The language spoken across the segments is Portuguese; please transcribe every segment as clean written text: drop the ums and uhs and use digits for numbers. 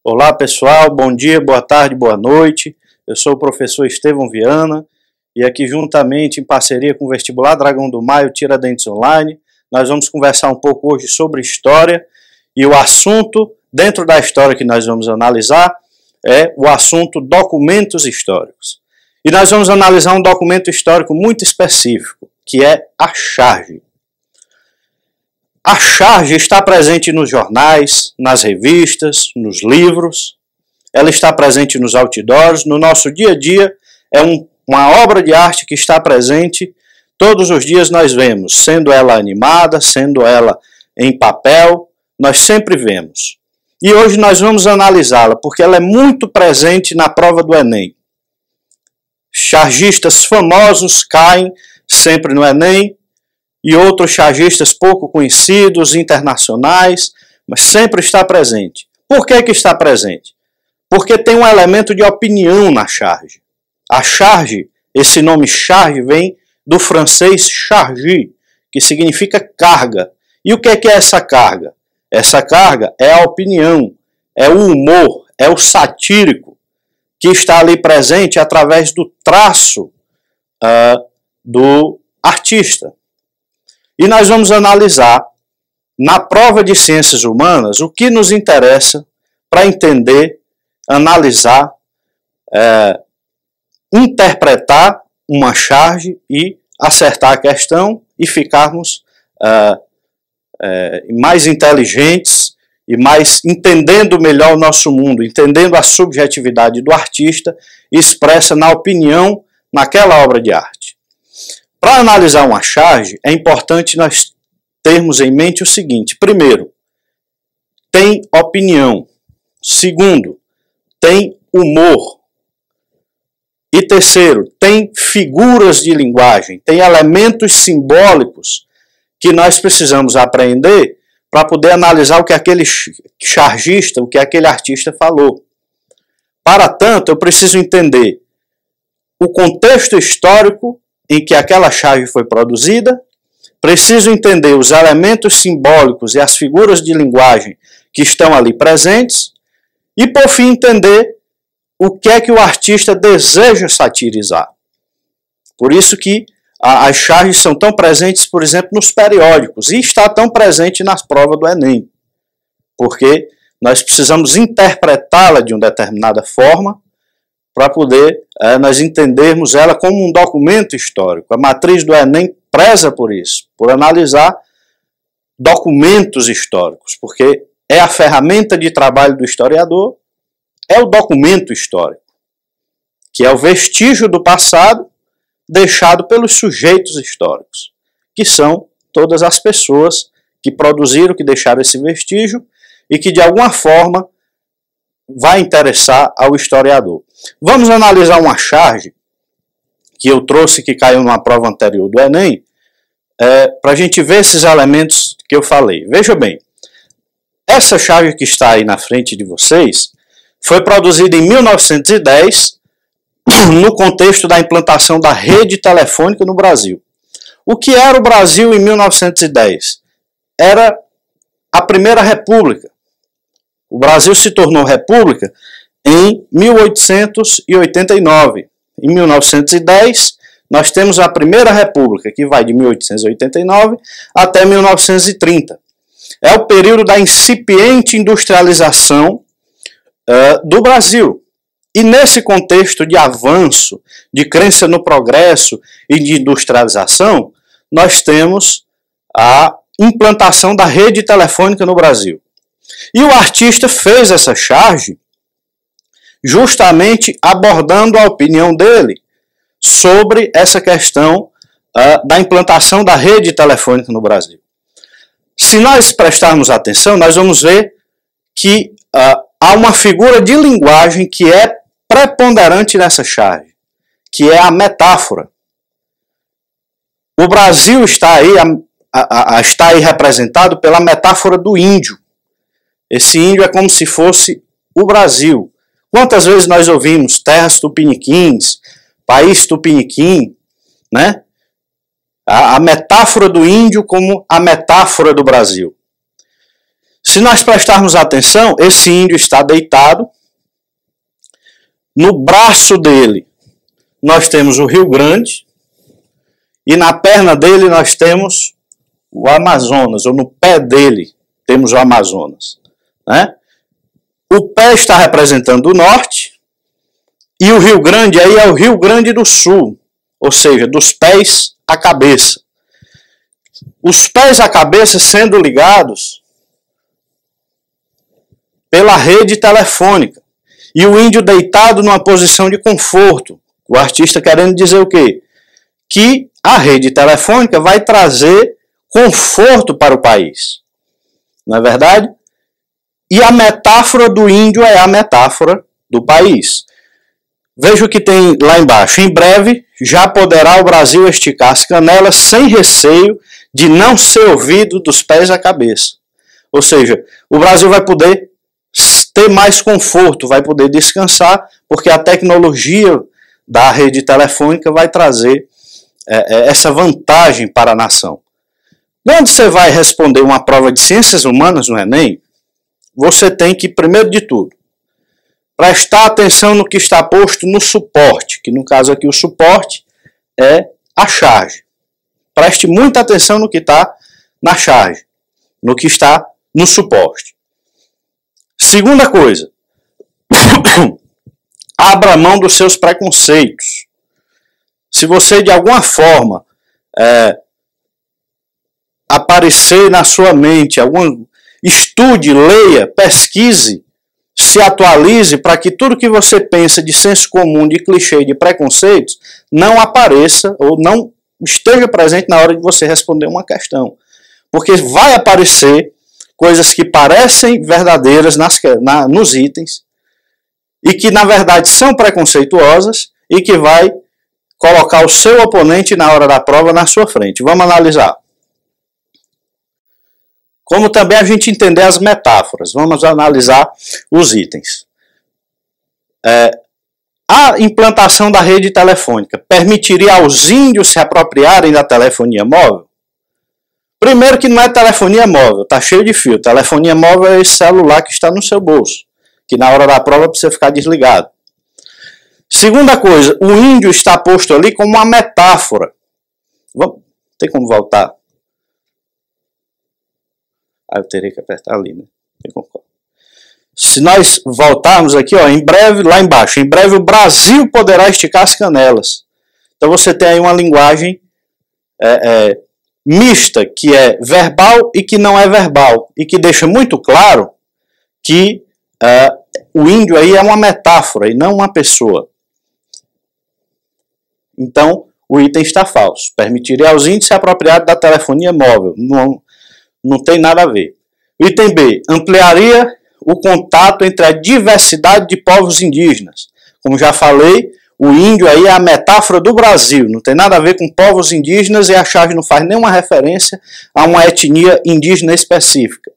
Olá pessoal, bom dia, boa tarde, boa noite. Eu sou o professor Estevão Viana e aqui juntamente em parceria com o Vestibular Dragão do Maio Tiradentes Online, nós vamos conversar um pouco hoje sobre história e o assunto dentro da história que nós vamos analisar é o assunto documentos históricos. E nós vamos analisar um documento histórico muito específico, que é a charge. A charge está presente nos jornais, nas revistas, nos livros, ela está presente nos outdoors, no nosso dia a dia, é uma obra de arte que está presente, todos os dias nós vemos, sendo ela animada, sendo ela em papel, nós sempre vemos. E hoje nós vamos analisá-la, porque ela é muito presente na prova do Enem. Chargistas famosos caem sempre no Enem, e outros chargistas pouco conhecidos, internacionais, mas sempre está presente. Por que que está presente? Porque tem um elemento de opinião na charge. A charge, esse nome charge vem do francês charger, que significa carga. E o que é essa carga? Essa carga é a opinião, é o humor, é o satírico, que está ali presente através do traço do artista. E nós vamos analisar, na prova de ciências humanas, o que nos interessa para entender, analisar, interpretar uma charge e acertar a questão e ficarmos mais inteligentes e mais entendendo melhor o nosso mundo, entendendo a subjetividade do artista expressa na opinião naquela obra de arte. Para analisar uma charge, é importante nós termos em mente o seguinte: primeiro, tem opinião. Segundo, tem humor. E terceiro, tem figuras de linguagem, tem elementos simbólicos que nós precisamos aprender para poder analisar o que aquele chargista, o que aquele artista falou. Para tanto, eu preciso entender o contexto histórico em que aquela charge foi produzida, preciso entender os elementos simbólicos e as figuras de linguagem que estão ali presentes, e por fim entender o que é que o artista deseja satirizar. Por isso que as charges são tão presentes, por exemplo, nos periódicos, e está tão presente nas provas do Enem, porque nós precisamos interpretá-la de uma determinada forma, para poder nós entendermos ela como um documento histórico. A matriz do Enem preza por isso, por analisar documentos históricos, porque é a ferramenta de trabalho do historiador, é o documento histórico, que é o vestígio do passado deixado pelos sujeitos históricos, que são todas as pessoas que produziram, que deixaram esse vestígio e que de alguma forma vai interessar ao historiador. Vamos analisar uma charge que eu trouxe, que caiu numa prova anterior do Enem, para a gente ver esses elementos que eu falei. Veja bem, essa charge que está aí na frente de vocês foi produzida em 1910, no contexto da implantação da rede telefônica no Brasil. O que era o Brasil em 1910? Era a Primeira República. O Brasil se tornou república em 1889. Em 1910, nós temos a Primeira República, que vai de 1889 até 1930. É o período da incipiente industrialização do Brasil. E nesse contexto de avanço, de crença no progresso e de industrialização, nós temos a implantação da rede telefônica no Brasil. E o artista fez essa charge justamente abordando a opinião dele sobre essa questão da implantação da rede telefônica no Brasil. Se nós prestarmos atenção, nós vamos ver que há uma figura de linguagem que é preponderante nessa charge, que é a metáfora. O Brasil está aí representado pela metáfora do índio. Esse índio é como se fosse o Brasil. Quantas vezes nós ouvimos terras tupiniquins, país tupiniquim, né? A metáfora do índio como a metáfora do Brasil. Se nós prestarmos atenção, esse índio está deitado. No braço dele, nós temos o Rio Grande. E na perna dele, nós temos o Amazonas. Ou no pé dele, temos o Amazonas. Né? O pé está representando o norte. E o Rio Grande aí é o Rio Grande do Sul. Ou seja, dos pés à cabeça. Os pés à cabeça sendo ligados pela rede telefônica. E o índio deitado numa posição de conforto. O artista querendo dizer o quê? Que a rede telefônica vai trazer conforto para o país. Não é verdade? E a metáfora do índio é a metáfora do país. Veja o que tem lá embaixo. Em breve, já poderá o Brasil esticar as canelas sem receio de não ser ouvido dos pés à cabeça. Ou seja, o Brasil vai poder ter mais conforto, vai poder descansar, porque a tecnologia da rede telefônica vai trazer essa vantagem para a nação. Quando você vai responder uma prova de ciências humanas no Enem, você tem que, primeiro de tudo, prestar atenção no que está posto no suporte, que no caso aqui o suporte é a charge. Preste muita atenção no que está na charge, no que está no suporte. Segunda coisa, abra mão dos seus preconceitos. Se você de alguma forma aparecer na sua mente, estude, leia, pesquise, se atualize para que tudo que você pensa de senso comum, de clichê, de preconceitos, não apareça ou não esteja presente na hora de você responder uma questão. Porque vai aparecer coisas que parecem verdadeiras nos itens e que na verdade são preconceituosas e que vai colocar o seu oponente na hora da prova na sua frente. Vamos analisar. Como também a gente entender as metáforas. Vamos analisar os itens. A implantação da rede telefônica permitiria aos índios se apropriarem da telefonia móvel? Primeiro que não é telefonia móvel, está cheio de fio. Telefonia móvel é esse celular que está no seu bolso, que na hora da prova precisa ficar desligado. Segunda coisa, o índio está posto ali como uma metáfora. Tem como voltar? Eu teria que apertar ali, né? Se nós voltarmos aqui, ó, em breve, lá embaixo, em breve o Brasil poderá esticar as canelas. Então você tem aí uma linguagem mista, que é verbal e que não é verbal, e que deixa muito claro que o índio aí é uma metáfora e não uma pessoa. Então, o item está falso. Permitiria aos índios se apropriarem da telefonia móvel. Não tem nada a ver. Item B. Ampliaria o contato entre a diversidade de povos indígenas. Como já falei, o índio aí é a metáfora do Brasil. Não tem nada a ver com povos indígenas e a charge não faz nenhuma referência a uma etnia indígena específica.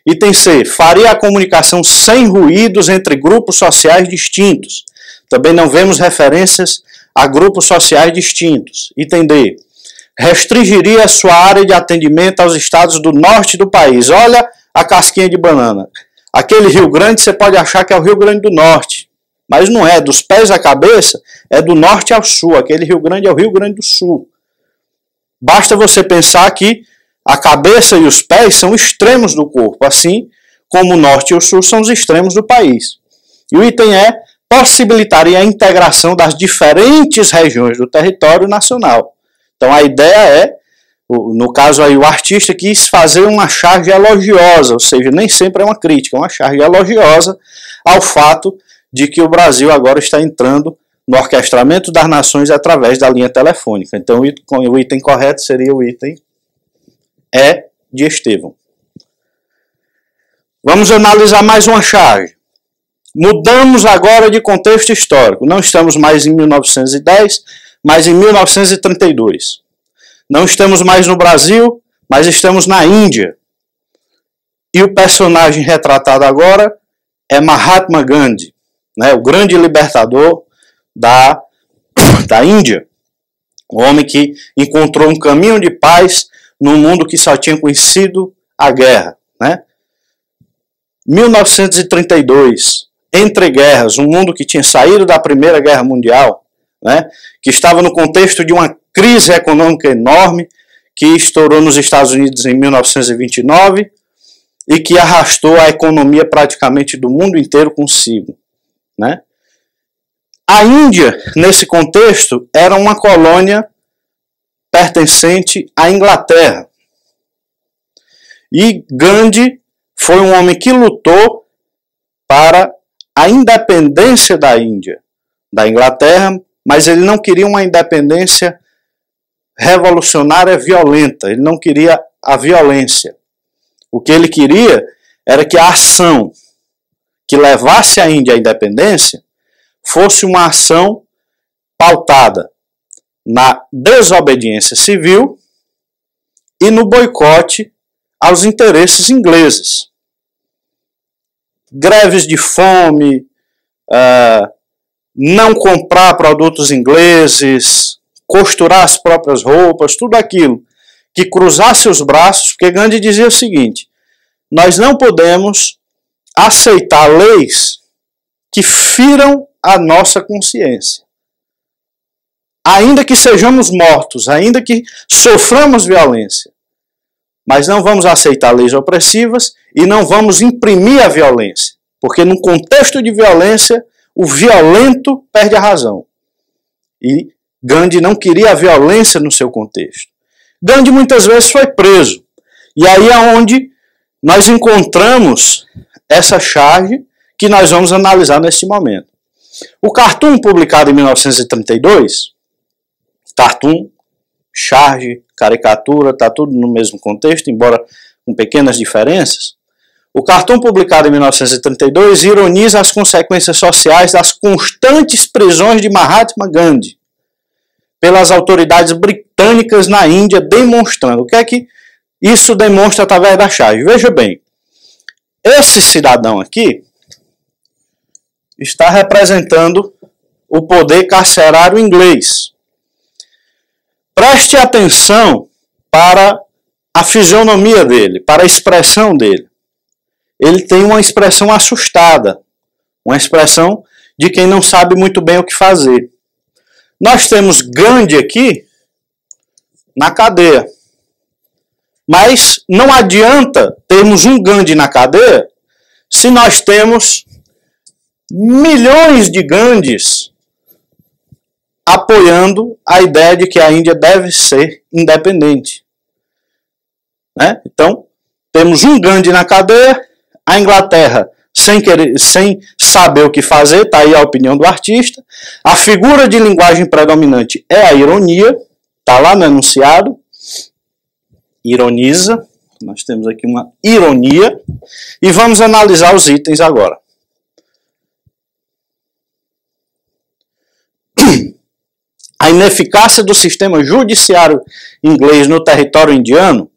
Item C. Faria a comunicação sem ruídos entre grupos sociais distintos. Também não vemos referências a grupos sociais distintos. Item D. Restringiria sua área de atendimento aos estados do norte do país. Olha a casquinha de banana. Aquele Rio Grande você pode achar que é o Rio Grande do Norte, mas não é. Dos pés à cabeça é do norte ao sul. Aquele Rio Grande é o Rio Grande do Sul. Basta você pensar que a cabeça e os pés são extremos do corpo, assim como o norte e o sul são os extremos do país. E o item E possibilitaria a integração das diferentes regiões do território nacional. Então a ideia no caso aí o artista quis fazer uma charge elogiosa, ou seja, nem sempre é uma crítica, é uma charge elogiosa ao fato de que o Brasil agora está entrando no orquestramento das nações através da linha telefônica. Então o item correto seria o item E de Estevão. Vamos analisar mais uma charge. Mudamos agora de contexto histórico. Não estamos mais em 1910, mas em 1932. Não estamos mais no Brasil, mas estamos na Índia. E o personagem retratado agora é Mahatma Gandhi, né, o grande libertador da Índia. O homem que encontrou um caminho de paz num mundo que só tinha conhecido a guerra, né? 1932, entre guerras, um mundo que tinha saído da Primeira Guerra Mundial, né, que estava no contexto de uma crise econômica enorme, que estourou nos Estados Unidos em 1929 e que arrastou a economia praticamente do mundo inteiro consigo, né? A Índia, nesse contexto, era uma colônia pertencente à Inglaterra. E Gandhi foi um homem que lutou para a independência da Índia, da Inglaterra, mas ele não queria uma independência revolucionária violenta, ele não queria a violência. O que ele queria era que a ação que levasse a Índia à independência fosse uma ação pautada na desobediência civil e no boicote aos interesses ingleses. Greves de fome, não comprar produtos ingleses, costurar as próprias roupas, tudo aquilo que cruzasse os braços, porque Gandhi dizia o seguinte: nós não podemos aceitar leis que firam a nossa consciência. Ainda que sejamos mortos, ainda que soframos violência, mas não vamos aceitar leis opressivas e não vamos imprimir a violência, porque num contexto de violência, o violento perde a razão. E Gandhi não queria a violência no seu contexto. Gandhi muitas vezes foi preso. E aí é onde nós encontramos essa charge que nós vamos analisar neste momento. O cartoon publicado em 1932, cartoon, charge, caricatura, está tudo no mesmo contexto, embora com pequenas diferenças. O cartoon publicado em 1932 ironiza as consequências sociais das constantes prisões de Mahatma Gandhi pelas autoridades britânicas na Índia, demonstrando. O que é que isso demonstra através da charge? Veja bem, esse cidadão aqui está representando o poder carcerário inglês. Preste atenção para a fisionomia dele, para a expressão dele. Ele tem uma expressão assustada, uma expressão de quem não sabe muito bem o que fazer. Nós temos Gandhi aqui na cadeia. Mas não adianta termos um Gandhi na cadeia se nós temos milhões de Gandhis apoiando a ideia de que a Índia deve ser independente. Né? Então, temos um Gandhi na cadeia, a Inglaterra sem saber o que fazer, está aí a opinião do artista. A figura de linguagem predominante é a ironia, está lá no enunciado. Ironiza, nós temos aqui uma ironia, e vamos analisar os itens agora. A ineficácia do sistema judiciário inglês no território indiano,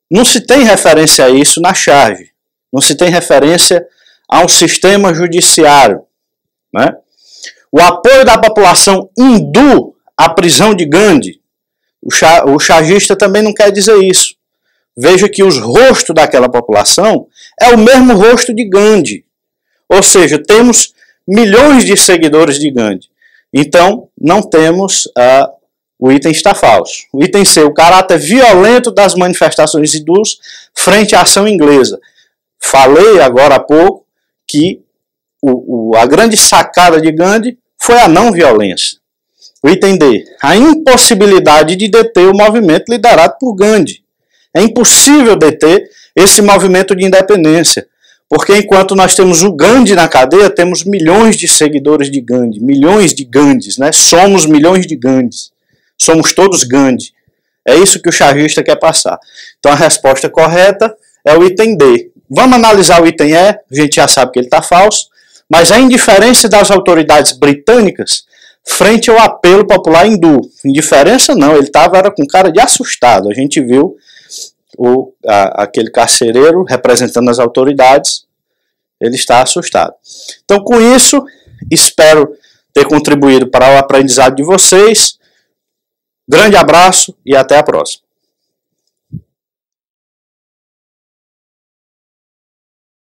não se tem referência a isso na charge, não se tem referência a um sistema judiciário. Né? O apoio da população hindu à prisão de Gandhi, o chargista também não quer dizer isso. Veja que os rostos daquela população é o mesmo rosto de Gandhi. Ou seja, temos milhões de seguidores de Gandhi. Então, não temos, o item está falso. O item C, o caráter violento das manifestações hindus frente à ação inglesa. Falei agora há pouco que a grande sacada de Gandhi foi a não violência. O item D, a impossibilidade de deter o movimento liderado por Gandhi. É impossível deter esse movimento de independência, porque enquanto nós temos o Gandhi na cadeia, temos milhões de seguidores de Gandhi, milhões de Gandhis, né? Somos milhões de Gandhis, somos todos Gandhi. É isso que o chargista quer passar. Então a resposta correta é o item D. Vamos analisar o item E, a gente já sabe que ele está falso, mas a indiferença das autoridades britânicas frente ao apelo popular hindu. Indiferença não, ele era com cara de assustado. A gente viu aquele carcereiro representando as autoridades, Ele está assustado. Então, com isso, espero ter contribuído para o aprendizado de vocês. Grande abraço e até a próxima.